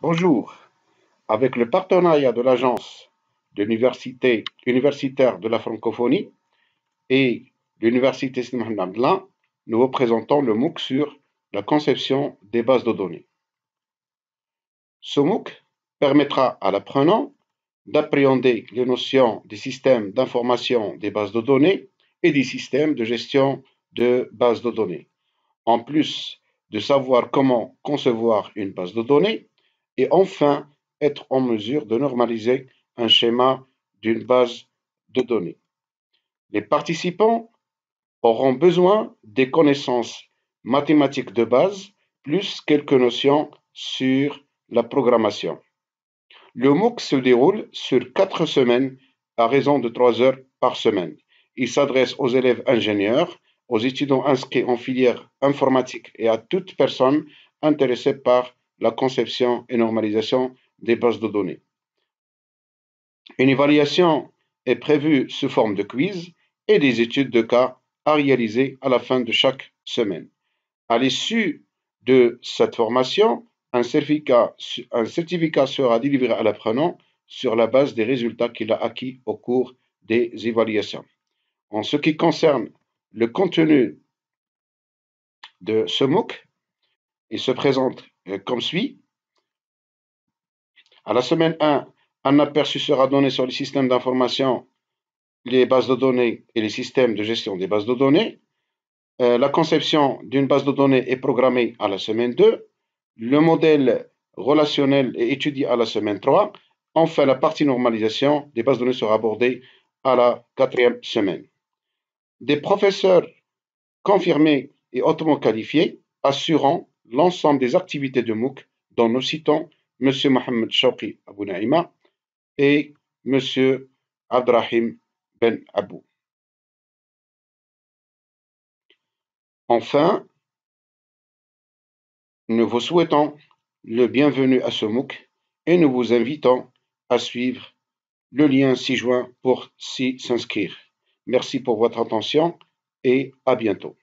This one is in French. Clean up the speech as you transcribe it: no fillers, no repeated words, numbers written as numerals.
Bonjour, avec le partenariat de l'Agence de l'Université universitaire de la francophonie et l'Université Sidi Mohamed Abdallah, nous vous présentons le MOOC sur la conception des bases de données. Ce MOOC permettra à l'apprenant d'appréhender les notions des systèmes d'information des bases de données et des systèmes de gestion de bases de données, en plus de savoir comment concevoir une base de données et enfin être en mesure de normaliser un schéma d'une base de données. Les participants auront besoin des connaissances mathématiques de base plus quelques notions sur la programmation. Le MOOC se déroule sur 4 semaines à raison de 3 heures par semaine. Il s'adresse aux élèves ingénieurs, aux étudiants inscrits en filière informatique et à toute personne intéressée par la conception et normalisation des bases de données. Une évaluation est prévue sous forme de quiz et des études de cas à réaliser à la fin de chaque semaine. À l'issue de cette formation, un certificat sera délivré à l'apprenant sur la base des résultats qu'il a acquis au cours des évaluations. En ce qui concerne le contenu de ce MOOC, il se présente comme suit. À la semaine 1, un aperçu sera donné sur les systèmes d'information, les bases de données et les systèmes de gestion des bases de données. La conception d'une base de données est programmée à la semaine 2. Le modèle relationnel est étudié à la semaine 3. Enfin, la partie normalisation des bases de données sera abordée à la 4e semaine. Des professeurs confirmés et hautement qualifiés assurant l'ensemble des activités de MOOC, dont nous citons M. Mohamed Chouki Abou Naïma et M. Abdrahim Ben Abou. Enfin, nous vous souhaitons le bienvenu à ce MOOC et nous vous invitons à suivre le lien ci-joint pour s'y inscrire. Merci pour votre attention et à bientôt.